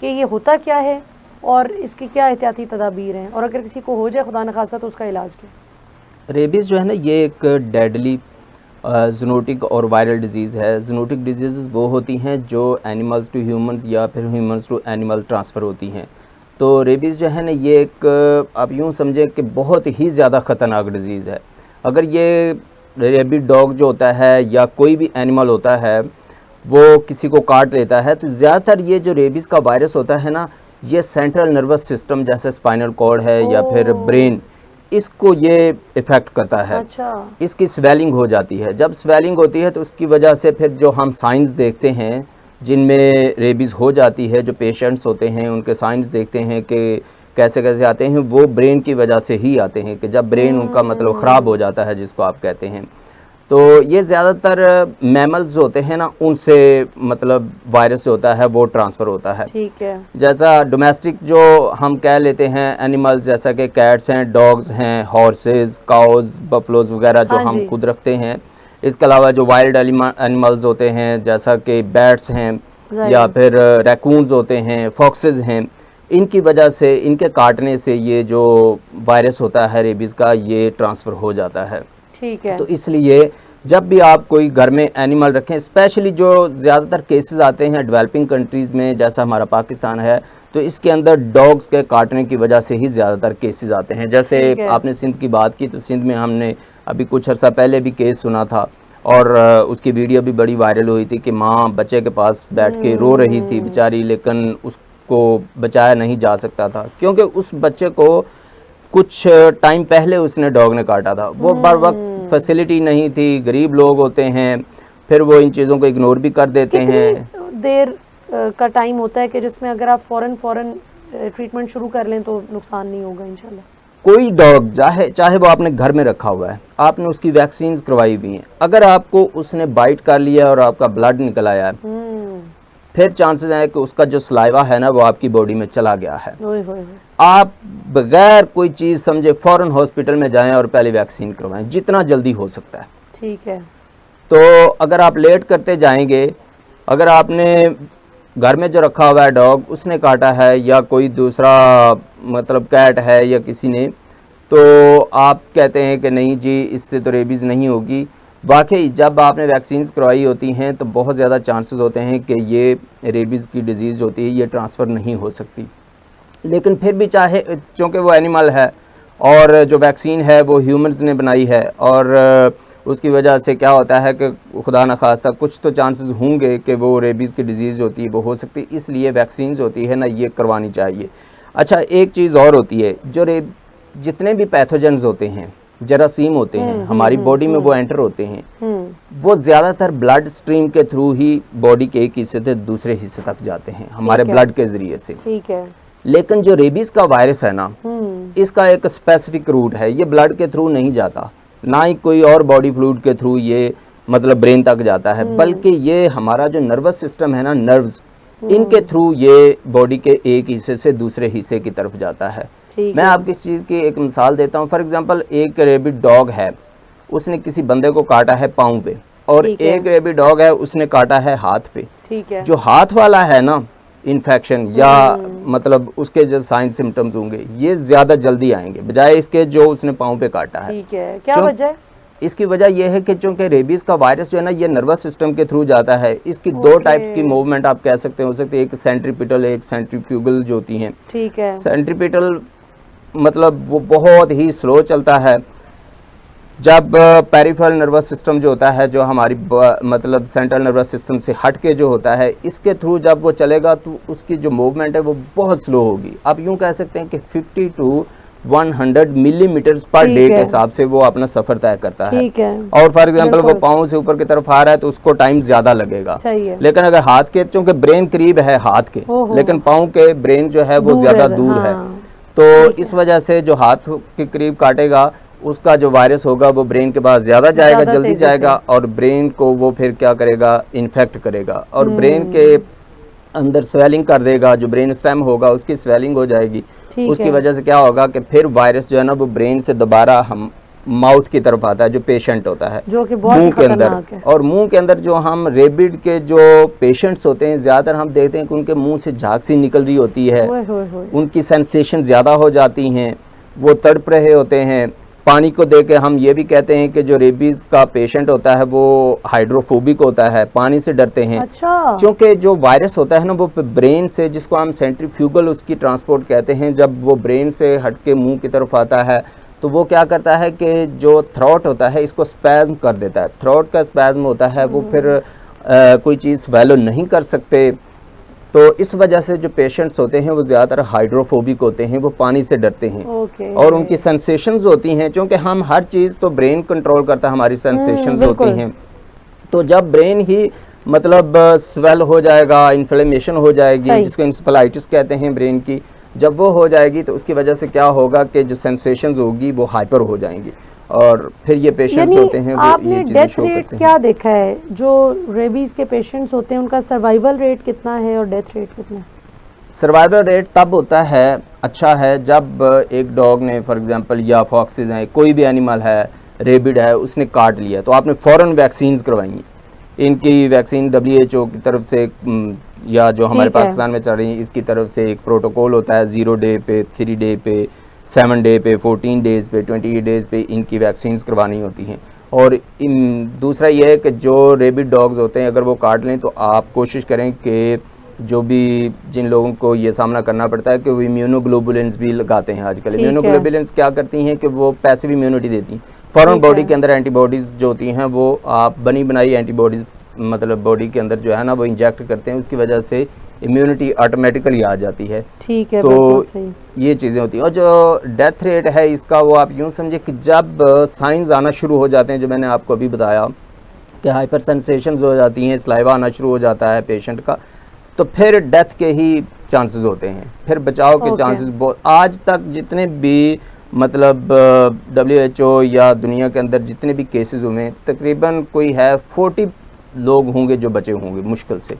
कि ये होता क्या है और इसकी क्या एहतियाती तदाबीर हैं, और अगर किसी को हो जाए खुदा न खासा तो उसका इलाज क्या। रेबीज़ जो है ना ये एक डेडली ज़ूनोटिक और वायरल डिजीज़ है। ज़ूनोटिक डिजीज़ वो होती हैं जो एनिमल्स टू ह्यूमंस या फिर ह्यूमंस टू एनिमल ट्रांसफ़र होती हैं। तो रेबीज़ जो है ना ये एक आप यूँ समझें कि बहुत ही ज़्यादा ख़तरनाक डिजीज़ है। अगर ये रेबीड डॉग जो होता है या कोई भी एनिमल होता है वो किसी को काट लेता है तो ज़्यादातर ये जो रेबीज़ का वायरस होता है ना ये सेंट्रल नर्वस सिस्टम जैसे स्पाइनल कॉर्ड है या फिर ब्रेन, इसको ये इफ़ेक्ट करता है। अच्छा। इसकी स्वेलिंग हो जाती है। जब स्वेलिंग होती है तो उसकी वजह से फिर जो हम साइंस देखते हैं जिनमें रेबीज़ हो जाती है, जो पेशेंट्स होते हैं उनके साइंस देखते हैं कि कैसे कैसे आते हैं, वो ब्रेन की वजह से ही आते हैं कि जब ब्रेन उनका मतलब ख़राब हो जाता है जिसको आप कहते हैं। तो ये ज़्यादातर मैमल्स होते हैं ना उनसे मतलब वायरस जो होता है वो ट्रांसफ़र होता है। ठीक है। जैसा डोमेस्टिक जो हम कह लेते हैं एनिमल्स जैसा कि कैट्स हैं, डॉग्स हैं, हॉर्सेस, काउज, बफलोज वगैरह जो हम खुद रखते हैं। इसके अलावा जो वाइल्ड एनिमल्स होते हैं जैसा कि बैट्स हैं या फिर रैकून्स होते हैं, फॉक्सेस हैं, इनकी वजह से इनके काटने से ये जो वायरस होता है रेबीज़ का ये ट्रांसफ़र हो जाता है। ठीक है। तो इसलिए जब भी आप कोई घर में एनिमल रखें, स्पेशली जो ज़्यादातर केसेस आते हैं डेवलपिंग कंट्रीज़ में जैसा हमारा पाकिस्तान है, तो इसके अंदर डॉग्स के काटने की वजह से ही ज़्यादातर केसेस आते हैं। जैसे आपने सिंध की बात की तो सिंध में हमने अभी कुछ अर्सा पहले भी केस सुना था और उसकी वीडियो भी बड़ी वायरल हुई थी कि माँ बच्चे के पास बैठ के रो रही थी बेचारी, लेकिन उसको बचाया नहीं जा सकता था क्योंकि उस बच्चे को कुछ टाइम पहले उसने डॉग ने काटा था। वो बर वक्त फैसिलिटी नहीं थी, गरीब लोग होते हैं, फिर वो इन चीज़ों को इग्नोर भी कर देते हैं। देर का टाइम होता है कि जिसमें अगर आप फ़ौरन ट्रीटमेंट शुरू कर लें तो नुकसान नहीं होगा इंशाल्लाह। कोई डॉग चाहे वो आपने घर में रखा हुआ है, आपने उसकी वैक्सीन करवाई हुई हैं, अगर आपको उसने बाइट कर लिया और आपका ब्लड निकल आया है फिर चांसेस हैं कि उसका जो सलाइवा है ना वो आपकी बॉडी में चला गया है। आप बगैर कोई चीज़ समझे फ़ौरन हॉस्पिटल में जाएं और पहले वैक्सीन करवाएं जितना जल्दी हो सकता है। ठीक है। तो अगर आप लेट करते जाएंगे, अगर आपने घर में जो रखा हुआ है डॉग उसने काटा है या कोई दूसरा मतलब कैट है या किसी ने, तो आप कहते हैं कि नहीं जी इससे तो रेबीज़ नहीं होगी। वाकई जब आपने वैक्सीन करवाई होती हैं तो बहुत ज़्यादा चांसेस होते हैं कि ये रेबीज़ की डिज़ीज़ होती है, ये ट्रांसफ़र नहीं हो सकती। लेकिन फिर भी चाहे चूँकि वो एनिमल है और जो वैक्सीन है वो ह्यूमंस ने बनाई है और उसकी वजह से क्या होता है कि खुदा न खास्ता कुछ तो चांसेस होंगे कि वो रेबीज़ की डिज़ीज़ होती है वो हो सकती है, इसलिए वैक्सीन होती है ना ये करवानी चाहिए। अच्छा एक चीज़ और होती है, जो जितने भी पैथोजेंस होते हैं, जरासीम होते हैं हमारी बॉडी में वो एंटर होते हैं, वो ज़्यादातर ब्लड स्ट्रीम के थ्रू ही बॉडी के एक हिस्से से दूसरे हिस्से तक जाते हैं हमारे ब्लड के ज़रिए से। ठीक है। लेकिन जो रेबीज़ का वायरस है ना इसका एक स्पेसिफिक रूट है, ये ब्लड के थ्रू नहीं जाता, ना ही कोई और बॉडी फ्लूइड के थ्रू ये मतलब ब्रेन तक जाता है, बल्कि ये हमारा जो नर्वस सिस्टम है ना, नर्व्स, इनके थ्रू ये बॉडी के एक हिस्से से दूसरे हिस्से की तरफ जाता है। मैं आपकी इस चीज़ की एक मिसाल देता हूँ। फॉर एग्जांपल एक रेबिड डॉग है, उसने किसी बंदे को काटा है पाँव पे, और एक रेबिड डॉग है उसने काटा है हाथ पे। ठीक है। जो हाथ वाला है ना इन्फेक्शन या मतलब उसके जो साइन सिम्टम्स होंगे ये ज़्यादा जल्दी आएंगे बजाय इसके जो उसने पाँव पे काटा है। ठीक है, क्या वजह है? इसकी वजह यह है कि चूंकि रेबीज़ का वायरस जो है ना ये नर्वस सिस्टम के थ्रू जाता है। इसकी दो टाइप्स की मूवमेंट आप कह सकते हो सकती है, एक सेंट्रीपिटल एक सेंट्रीफ्यूगल जो होती हैं। ठीक है। सेंट्रीपिटल मतलब वो बहुत ही स्लो चलता है। जब पेरिफेरल नर्वस सिस्टम जो होता है जो हमारी मतलब सेंट्रल नर्वस सिस्टम से हट के जो होता है इसके थ्रू जब वो चलेगा तो उसकी जो मूवमेंट है वो बहुत स्लो होगी। आप यूँ कह सकते हैं कि 50 to 100 मिलीमीटर्स पर डे के हिसाब से वो अपना सफर तय करता है। और फॉर एग्जांपल वो पाँव से ऊपर की तरफ आ रहा है तो उसको टाइम ज्यादा लगेगा। लेकिन अगर हाथ के, चूंकि ब्रेन करीब है हाथ के लेकिन पाँव के ब्रेन जो है वो ज्यादा दूर है, तो इस वजह से जो हाथ के करीब काटेगा उसका जो वायरस होगा वो ब्रेन के पास ज़्यादा जाएगा, जल्दी जाएगा और ब्रेन को वो फिर क्या करेगा, इन्फेक्ट करेगा और ब्रेन के अंदर स्वेलिंग कर देगा। जो ब्रेन स्टेम होगा उसकी स्वेलिंग हो जाएगी। उसकी वजह से क्या होगा कि फिर वायरस जो है ना वो ब्रेन से दोबारा हम माउथ की तरफ आता है जो पेशेंट होता है, जो कि मुंह के अंदर। और मुंह के अंदर जो हम रेबिड के जो पेशेंट्स होते हैं ज़्यादातर हम देखते हैं कि उनके मुंह से झाग सी निकल रही होती है, उनकी सेंसेशन ज़्यादा हो जाती हैं, वो तड़प रहे होते हैं। पानी को देख के हम ये भी कहते हैं कि जो रेबीज़ का पेशेंट होता है वो हाइड्रोफोबिक होता है, पानी से डरते हैं। अच्छा। क्योंकि जो वायरस होता है ना वो ब्रेन से, जिसको हम सेंट्रीफ्यूगल उसकी ट्रांसपोर्ट कहते हैं, जब वो ब्रेन से हट के मुंह की तरफ आता है तो वो क्या करता है कि जो थ्रोट होता है इसको स्पैज्म कर देता है। थ्रोट का स्पैज्म होता है वो फिर कोई चीज़ स्वेलो नहीं कर सकते। तो इस वजह से जो पेशेंट्स होते हैं वो ज़्यादातर हाइड्रोफोबिक होते हैं, वो पानी से डरते हैं। और उनकी सेंसेशंस होती हैं, क्योंकि हम हर चीज़ तो ब्रेन कंट्रोल करता है, हमारी सेंसेशंस होती हैं। तो जब ब्रेन ही मतलब स्वेल हो जाएगा, इन्फ्लेमेशन हो जाएगी जिसको इंसेफेलाइटिस कहते हैं ब्रेन की, जब वो हो जाएगी तो उसकी वजह से क्या होगा कि जो सेंसेशंस होगी वो हाइपर हो जाएंगी और फिर ये पेशेंट्स होते हैं वो ये चीजें शो करते हैं। क्या देखा है जो रेबीज के पेशेंट्स होते हैं उनका सर्वाइवल रेट कितना है और डेथ रेट कितना है? सर्वाइवल रेट तब होता है अच्छा है जब एक डॉग ने फॉर एग्जांपल या फॉक्सेस हैं, कोई भी एनिमल है, रेबिड है, उसने काट लिया तो आपने फ़ौरन वैक्सीन्स करवाई। इनकी वैक्सीन WHO की तरफ से या जो हमारे पाकिस्तान में चल रही है इसकी तरफ से एक प्रोटोकॉल होता है, 0 डे पे, 3 डे पे, 7 डे पे, 14 डेज़ पे, 28 डेज़ पे इनकी वैक्सीन्स करवानी होती हैं। और दूसरा ये है कि जो रेबिड डॉग्स होते हैं अगर वो काट लें तो आप कोशिश करें कि जो भी जिन लोगों को ये सामना करना पड़ता है कि वो इम्यूनोग्लोबुलिन्स भी लगाते हैं आजकल। इम्यूनोग्लोबुलिन्स क्या करती हैं कि वो पैसिव इम्यूनिटी देती हैं, फ़ौरन बॉडी के अंदर एंटीबॉडीज़ जो होती हैं वो आप बनी बनाई एंटीबॉडीज़ मतलब बॉडी के अंदर जो है ना वो इंजेक्ट करते हैं, उसकी वजह से इम्यूनिटी ऑटोमेटिकली आ जाती है। ठीक है, तो ये चीज़ें होती हैं। और जो डेथ रेट है इसका वो आप यूँ समझे कि जब साइंस आना शुरू हो जाते हैं, जो मैंने आपको अभी बताया कि हाइपर सेंसेशंस हो जाती हैं, सलाइवा आना शुरू हो जाता है पेशेंट का, तो फिर डेथ के ही चांसेस होते हैं, फिर बचाव के चांसेस बहुत। आज तक जितने भी मतलब WHO या दुनिया के अंदर जितने भी केसेस हुए तकरीबन कोई है 40 लोग होंगे जो बचे होंगे मुश्किल से।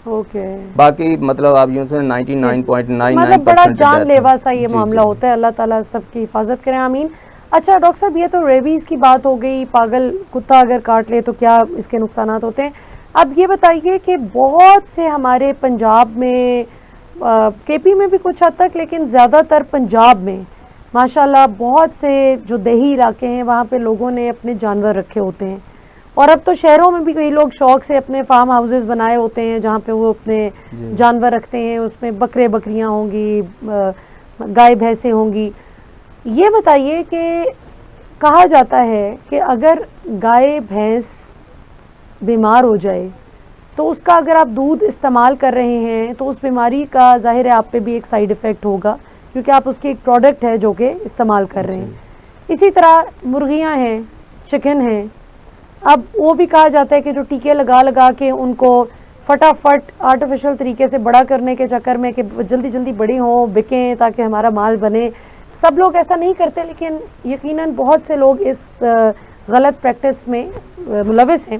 बाकी मतलब आप यूँ से 99.99% मतलब बड़ा जानलेवा सा ये मामला होता है। अल्लाह ताला सबकी हिफाजत करें, आमीन। अच्छा डॉक्टर साहब, ये तो रेबीज़ की बात हो गई, पागल कुत्ता अगर काट ले तो क्या इसके नुकसानात होते हैं। अब ये बताइए कि बहुत से हमारे पंजाब में, KP में भी कुछ हद तक, लेकिन ज़्यादातर पंजाब में माशाल्लाह बहुत से जो देही इलाके हैं वहाँ पे लोगों ने अपने जानवर रखे होते हैं। और अब तो शहरों में भी कई लोग शौक से अपने फार्म हाउसेस बनाए होते हैं जहाँ पे वो अपने जानवर रखते हैं। उसमें बकरे बकरियाँ होंगी, गाय भैंसें होंगी। ये बताइए कि कहा जाता है कि अगर गाय भैंस बीमार हो जाए तो उसका अगर आप दूध इस्तेमाल कर रहे हैं तो उस बीमारी का ज़ाहिर है आप पे भी एक साइड इफ़ेक्ट होगा, क्योंकि आप उसकी एक प्रोडक्ट है जो कि इस्तेमाल कर रहे हैं। इसी तरह मुर्गियां हैं, चिकन हैं, अब वो भी कहा जाता है कि जो टीके लगा लगा के उनको फटाफट आर्टिफिशियल तरीके से बड़ा करने के चक्कर में कि जल्दी जल्दी बड़ी हों, बिकें ताकि हमारा माल बने। सब लोग ऐसा नहीं करते, लेकिन यकीनन बहुत से लोग इस गलत प्रैक्टिस में मुलविस हैं।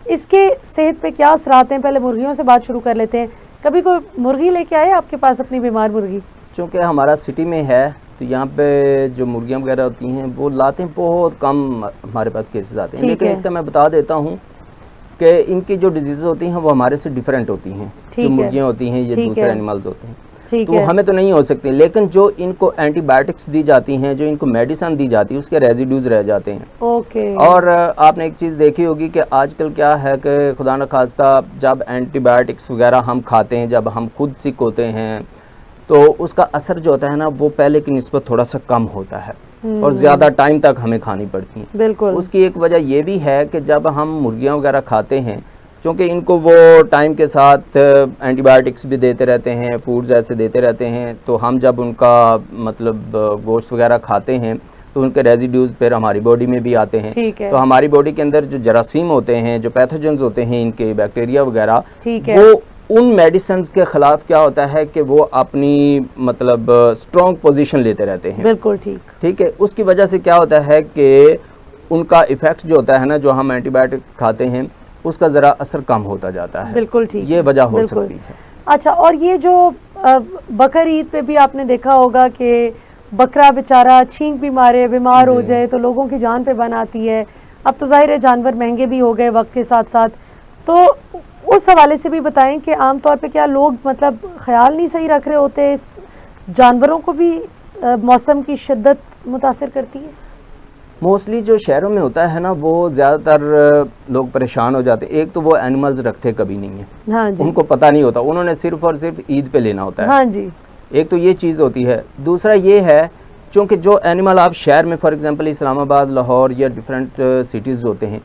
इसके सेहत पे क्या असरात हैं? पहले मुर्गियों से बात शुरू कर लेते हैं। कभी कोई मुर्गी लेके आए आपके पास, अपनी बीमार मुर्गी? चूँकि हमारा सिटी में है तो यहाँ पे जो मुर्गियाँ वगैरह होती हैं वो लाते हैं, बहुत कम हमारे पास केसेस आते हैं। लेकिन इसका मैं बता देता हूँ कि इनकी जो डिजीज़ होती हैं वो हमारे से डिफरेंट होती हैं। जो मुर्गियाँ होती हैं, ये दूसरे एनिमल्स होते हैं, तो हमें तो नहीं हो सकती, लेकिन जो इनको एंटीबायोटिक्स दी जाती हैं, जो इनको मेडिसिन दी जाती है, उसके रेजिड्यूज रह जाते हैं। और आपने एक चीज़ देखी होगी कि आजकल क्या है कि खुदा न खास्ता जब एंटीबायोटिक्स वगैरह हम खाते हैं, जब हम खुद सिक होते हैं, तो उसका असर जो होता है ना वो पहले की निस्बत थोड़ा सा कम होता है और ज़्यादा टाइम तक हमें खानी पड़ती हैं। बिल्कुल। उसकी एक वजह ये भी है कि जब हम मुर्गियाँ वगैरह खाते हैं, क्योंकि इनको वो टाइम के साथ एंटीबायोटिक्स भी देते रहते हैं, फूड्स ऐसे देते रहते हैं, तो हम जब उनका मतलब गोश्त वगैरह खाते हैं तो उनके रेजिड्यूज फिर हमारी बॉडी में भी आते हैं। तो हमारी बॉडी के अंदर जो जरासीम होते हैं, जो पैथोजेंस होते हैं, इनके बैक्टीरिया वगैरह, वो उन मेडिसिन के खिलाफ क्या होता है कि वो अपनी मतलब स्ट्रॉन्ग पोजीशन लेते रहते हैं। बिल्कुल ठीक है। उसकी वजह से क्या होता है कि उनका इफेक्ट जो होता है ना, जो हम एंटीबायोटिक खाते हैं, उसका ज़रा असर कम होता जाता है। बिल्कुल ठीक, ये वजह हो सकती है। अच्छा, और ये जो बकर ईद पे भी आपने देखा होगा कि बकरा बेचारा छींक भी मारे, बीमार हो जाए तो लोगों की जान पे बन आती है। अब तो जाहिर है जानवर महंगे भी हो गए वक्त के साथ साथ, तो उस हवाले से भी बताएं कि आमतौर पे क्या लोग मतलब ख्याल नहीं सही रख रहे होते, इस जानवरों को भी मौसम की शिद्दत मुतासिर करती है? मोस्टली जो शहरों में होता है ना, वो ज़्यादातर लोग परेशान हो जाते हैं। एक तो वो एनिमल्स रखते कभी नहीं है, हाँ जी, उनको पता नहीं होता, उन्होंने सिर्फ और सिर्फ ईद पे लेना होता है। हाँ जी, एक तो ये चीज़ होती है। दूसरा ये है, क्योंकि जो एनिमल आप शहर में फॉर एग्जांपल इस्लामाबाद, लाहौर या डिफरेंट सिटीज़ होते हैं,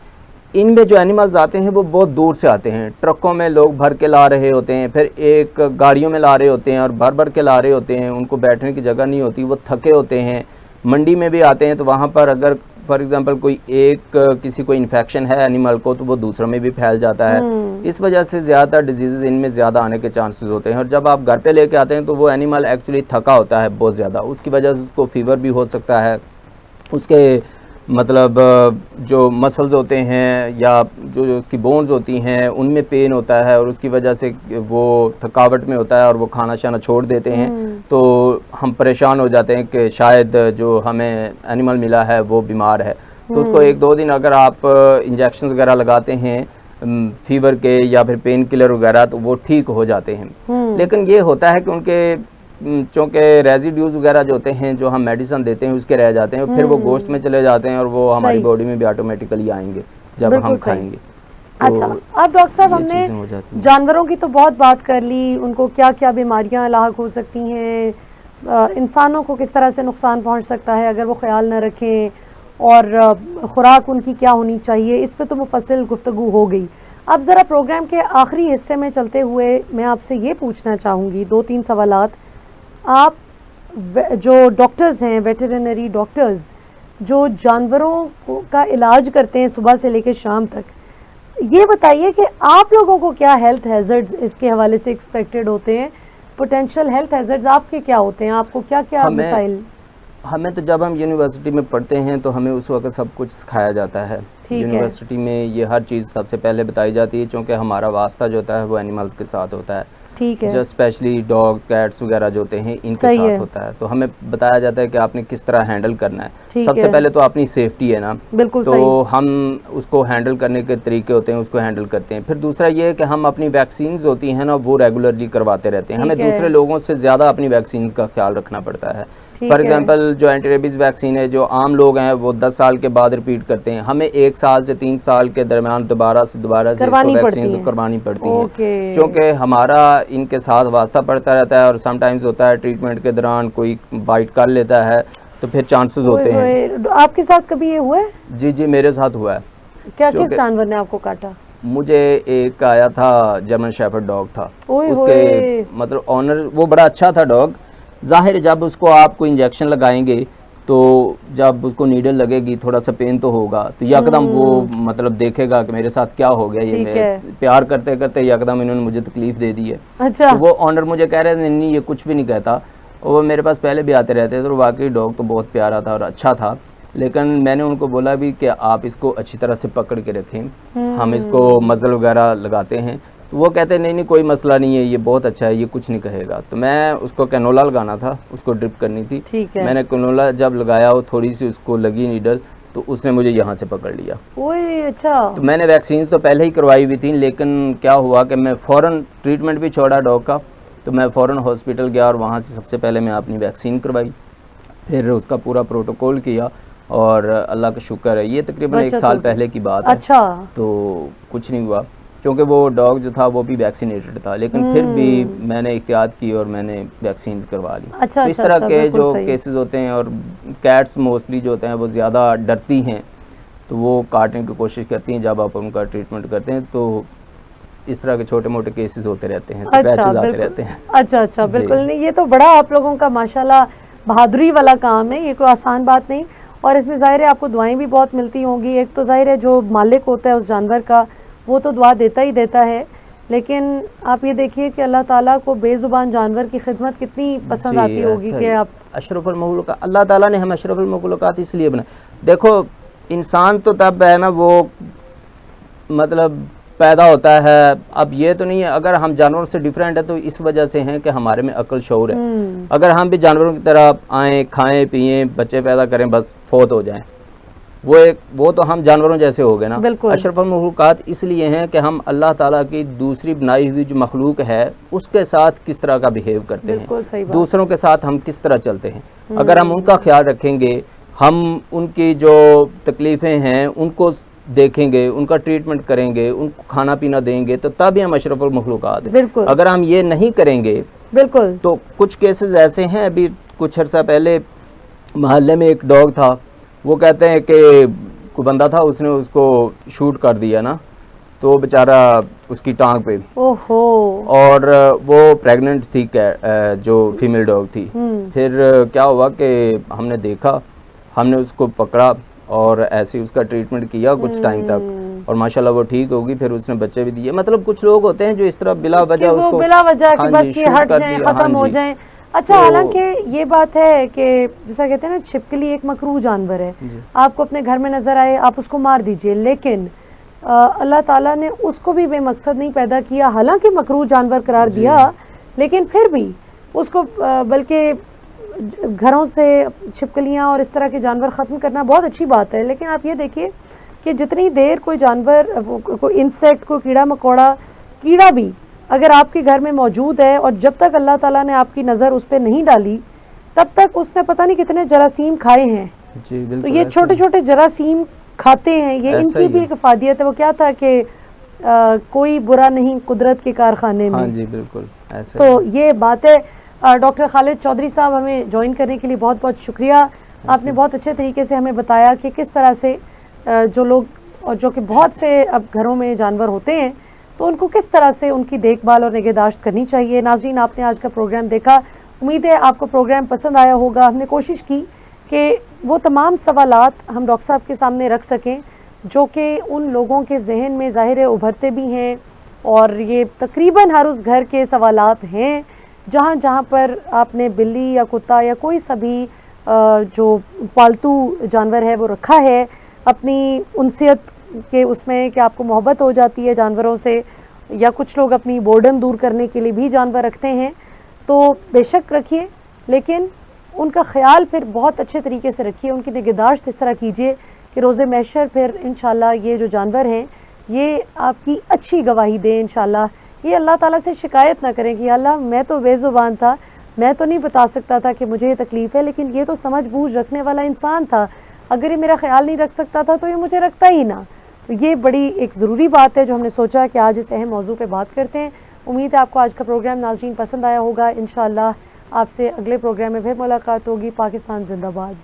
इनमें जो एनिमल्स आते हैं वो बहुत दूर से आते हैं। ट्रकों में लोग भर के ला रहे होते हैं, फिर एक गाड़ियों में ला रहे होते हैं और भर भर के ला रहे होते हैं, उनको बैठने की जगह नहीं होती, वो थके होते हैं। मंडी में भी आते हैं तो वहाँ पर अगर फॉर एग्जांपल कोई एक किसी को इन्फेक्शन है एनिमल को, तो वो दूसरों में भी फैल जाता है। इस वजह से ज़्यादातर डिजीज़ इनमें ज़्यादा आने के चांसेस होते हैं। और जब आप घर पे लेके आते हैं तो वो एनिमल एक्चुअली थका होता है बहुत ज़्यादा, उसकी वजह से उसको फीवर भी हो सकता है, उसके मतलब जो मसल्स होते हैं या जो उसकी बोन्स होती हैं उनमें पेन होता है, और उसकी वजह से वो थकावट में होता है और वो खाना शाना छोड़ देते हैं। तो हम परेशान हो जाते हैं कि शायद जो हमें एनिमल मिला है वो बीमार है। तो उसको 1-2 दिन अगर आप इंजेक्शन वगैरह लगाते हैं फीवर के या फिर पेन किलर वगैरह, तो वो ठीक हो जाते हैं। लेकिन ये होता है कि उनके चूँकि रेजिड्यूज वगैरह जो होते हैं, जो हम मेडिसिन देते हैं, उसके रह जाते हैं, फिर वो गोश्त में चले जाते हैं और वो हमारी बॉडी में भी ऑटोमेटिकली आएंगे जब हम खाएंगे। अच्छा, अब डॉक्टर साहब हमने जानवरों की तो बहुत बात कर ली, उनको क्या क्या बीमारियां लाहक हो सकती हैं, इंसानों को किस तरह से नुकसान पहुंच सकता है अगर वो ख्याल न रखें, और खुराक उनकी क्या होनी चाहिए, इस पे तो मुफस्सिल गुफ्तगू हो गई। अब ज़रा प्रोग्राम के आखिरी हिस्से में चलते हुए मैं आपसे ये पूछना चाहूँगी 2-3 सवालात। आप जो डॉक्टर्स हैं, वेटरनरी डॉक्टर्स जो जानवरों का इलाज करते हैं सुबह से लेकर शाम तक, ये बताइए कि आप लोगों को क्या हेल्थ हैज़र्ड्स इसके हवाले से एक्सपेक्टेड होते हैं, पोटेंशियल हेल्थ हैज़र्ड्स आपके क्या होते हैं, आपको क्या क्या मसाइल? हमें तो जब हम यूनिवर्सिटी में पढ़ते हैं तो हमें उस वक्त सब कुछ सिखाया जाता है। यूनिवर्सिटी में ये हर चीज़ सबसे पहले बताई जाती है, क्योंकि हमारा वास्ता जो होता है वो एनिमल्स के साथ होता है। ठीक है, जो स्पेशली डॉग्स, कैट्स वगैरह जो होते हैं इनके साथ होता है। तो हमें बताया जाता है कि आपने किस तरह हैंडल करना है। सबसे पहले तो अपनी सेफ्टी है ना, बिल्कुल तो हम उसको हैंडल करने के तरीके होते हैं, उसको हैंडल करते हैं। फिर दूसरा ये है कि हम अपनी वैक्सीन्स होती हैं ना, वो रेगुलरली करवाते रहते हैं। हमें दूसरे लोगों से ज़्यादा अपनी वैक्सीन का ख्याल रखना पड़ता है। फॉर एग्जांपल जो एंटी रेबीज़ वैक्सीन है, जो आम लोग हैं वो 10 साल के बाद रिपीट करते हैं, हमें 1 साल से 3 साल के दरमियान दोबारा से वैक्सीन करवानी पड़ती हैं, क्योंकि हमारा इनके साथ वास्ता पड़ता रहता है। और समटाइम्स होता है ट्रीटमेंट के दौरान कोई बाइट कर लेता है, तो फिर चांसेस होते हैं। आपके साथ कभी ये हुआ है? जी, मेरे साथ हुआ है। क्या किस जानवर ने आपको काटा? मुझे एक आया था, जर्मन शेफर्ड डॉग था, उसके मतलब ऑनर वो बड़ा अच्छा था डॉग। जाहिर जब उसको आप कोई इंजेक्शन लगाएंगे तो जब उसको नीडल लगेगी थोड़ा सा पेन तो होगा, तो यकदम वो मतलब देखेगा कि मेरे साथ क्या हो गया, ये मैं प्यार करते करते यकदम इन्होंने मुझे तकलीफ दे दी है। अच्छा। तो वो ऑनर मुझे कह रहे थे नहीं ये कुछ भी नहीं कहता, और वो मेरे पास पहले भी आते रहते थे, तो वाकई डॉग तो बहुत प्यारा था और अच्छा था। लेकिन मैंने उनको बोला भी कि आप इसको अच्छी तरह से पकड़ के रखें, हम इसको मसल वगैरह लगाते हैं। तो वो कहते हैं नहीं कोई मसला नहीं है, ये बहुत अच्छा है, ये कुछ नहीं कहेगा। तो मैं उसको कैनोला लगाना था, उसको ड्रिप करनी थी। मैंने कैनोला जब लगाया वो थोड़ी सी उसको लगी नीडल, तो उसने मुझे यहाँ से पकड़ लिया। ओए अच्छा। तो मैंने वैक्सीन तो पहले ही करवाई हुई थी, लेकिन क्या हुआ कि मैं फ़ौरन ट्रीटमेंट भी छोड़ा डॉग का, तो मैं फ़ौरन हॉस्पिटल गया और वहाँ से सबसे पहले मैं अपनी वैक्सीन करवाई, फिर उसका पूरा प्रोटोकॉल किया और अल्लाह का शुक्र है ये तकरीबन 1 साल पहले की बात है। अच्छा। तो कुछ नहीं हुआ, क्योंकि वो डॉग जो था वो भी वैक्सीनेटेड था, लेकिन फिर भी मैंने एहतियात की और मैंने वैक्सीन करवा ली। अच्छा, तो इस तरह के जो केसेस होते हैं, और कैट्स मोस्टली जो होते हैं वो ज़्यादा डरती हैं, तो वो काटने की कोशिश करती हैं। जब आप उनका ट्रीटमेंट करते हैं तो इस तरह के छोटे मोटे केसेस होते रहते हैं, स्क्रैचेस आते रहते हैं। अच्छा, बिल्कुल नहीं, ये तो बड़ा आप लोगों का माशाल्लाह बहादुरी वाला काम है, ये कोई आसान बात नहीं। और इसमें ज़ाहिर है आपको दुआएं भी बहुत मिलती होंगी। एक तो ज़ाहिर है जो मालिक होता है उस जानवर का, वो तो दुआ देता ही देता है, लेकिन आप ये देखिए कि अल्लाह ताला को बेज़ुबान जानवर की खिदमत कितनी पसंद आती होगी कि आप अशरफुल मखलूक़ात, अल्लाह ताला ने हमें अशरफुल मखलूक़ात इसलिए बनाया। देखो इंसान तो तब है ना वो मतलब पैदा होता है, अब ये तो नहीं है अगर हम जानवरों से डिफरेंट है तो इस वजह से हैं कि हमारे में अक्ल शऊर है। अगर हम भी जानवरों की तरह आएँ, खाएं पिएं, बच्चे पैदा करें, बस फोत हो जाएं, वो तो हम जानवरों जैसे हो गए ना। अशरफुल मखलूक़ात इसलिए हैं कि हम अल्लाह ताला की दूसरी बनाई हुई जो मखलूक है उसके साथ किस तरह का बिहेव करते हैं, दूसरों के साथ हम किस तरह चलते हैं। अगर हम उनका ख्याल रखेंगे, हम उनकी जो तकलीफ़ें हैं उनको देखेंगे, उनका ट्रीटमेंट करेंगे, उनको खाना पीना देंगे, तो तभी हम अशरफुल मखलूक़ात हैं। अगर हम ये नहीं करेंगे बिल्कुल, तो कुछ केसेस ऐसे हैं। अभी कुछ अर्सा पहले मोहल्ले में एक डॉग था, वो कहते हैं कि कोई बंदा था उसने उसको शूट कर दिया ना, तो बेचारा उसकी टांग पे, ओहो, और वो प्रेग्नेंट थी, जो फीमेल डॉग थी। फिर क्या हुआ कि हमने देखा, हमने उसको पकड़ा और ऐसे ही उसका ट्रीटमेंट किया कुछ टाइम तक, और माशाल्लाह वो ठीक होगी। फिर उसने बच्चे भी दिए। मतलब कुछ लोग होते हैं जो इस तरह बिला वजह उसको बिला वजह कि बस ये हट जाए, खत्म हो जाए। अच्छा, हालांकि ये बात है कि जैसा कहते हैं ना, छिपकली एक मकरूह जानवर है, आपको अपने घर में नजर आए आप उसको मार दीजिए, लेकिन अल्लाह ताला ने उसको भी बेमकसद नहीं पैदा किया, हालांकि मकरूह जानवर करार दिया, लेकिन फिर भी उसको बल्कि घरों से छिपकलियां और इस तरह के जानवर ख़त्म करना बहुत अच्छी बात है। लेकिन आप ये देखिए कि जितनी देर कोई जानवर, कोई इंसेक्ट, कोई कीड़ा मकोड़ा, कीड़ा भी अगर आपके घर में मौजूद है और जब तक अल्लाह ताला ने आपकी नज़र उस पर नहीं डाली तब तक उसने पता नहीं कितने जरासीम खाए हैं। तो ये छोटे छोटे जरासीम खाते हैं, ये इनकी भी एक अफादियत है। वो क्या था कि कोई बुरा नहीं कुदरत के कारखाने में। हाँ जी, बिल्कुल ऐसे। तो ये बात है। डॉक्टर खालिद चौधरी साहब, हमें ज्वाइन करने के लिए बहुत बहुत शुक्रिया। आपने बहुत अच्छे तरीके से हमें बताया कि किस तरह से जो लोग, और जो कि बहुत से अब घरों में जानवर होते हैं, तो उनको किस तरह से उनकी देखभाल और निगहदाश्त करनी चाहिए। नाज़रीन, आपने आज का प्रोग्राम देखा, उम्मीद है आपको प्रोग्राम पसंद आया होगा। हमने कोशिश की कि वो तमाम सवालात हम डॉक्टर साहब के सामने रख सकें जो कि उन लोगों के जहन में ज़ाहिर उभरते भी हैं, और ये तकरीबन हर उस घर के सवालात हैं जहाँ जहाँ पर आपने बिल्ली या कुत्ता या कोई सा भी जो पालतू जानवर है वो रखा है, अपनी उनसियत के उसमें कि आपको मोहब्बत हो जाती है जानवरों से, या कुछ लोग अपनी बोर्डम दूर करने के लिए भी जानवर रखते हैं, तो बेशक रखिए, लेकिन उनका ख्याल फिर बहुत अच्छे तरीके से रखिए, उनकी निगहदाश्त इस तरह कीजिए कि रोज़े महशर फिर इंशाल्लाह ये जो जानवर हैं ये आपकी अच्छी गवाही दें। इंशाल्लाह ये अल्लाह ताला से शिकायत ना करें कि अल्लाह मैं तो बेज़ुबान था, मैं तो नहीं बता सकता था कि मुझे ये तकलीफ़ है, लेकिन ये तो समझ बूझ रखने वाला इंसान था, अगर ये मेरा ख्याल नहीं रख सकता था तो ये मुझे रखता ही ना। तो ये बड़ी एक ज़रूरी बात है जो हमने सोचा कि आज इस अहम मौजू पे बात करते हैं। उम्मीद है आपको आज का प्रोग्राम नाज़रीन पसंद आया होगा। इंशाअल्लाह आपसे अगले प्रोग्राम में फिर मुलाकात होगी। पाकिस्तान जिंदाबाद।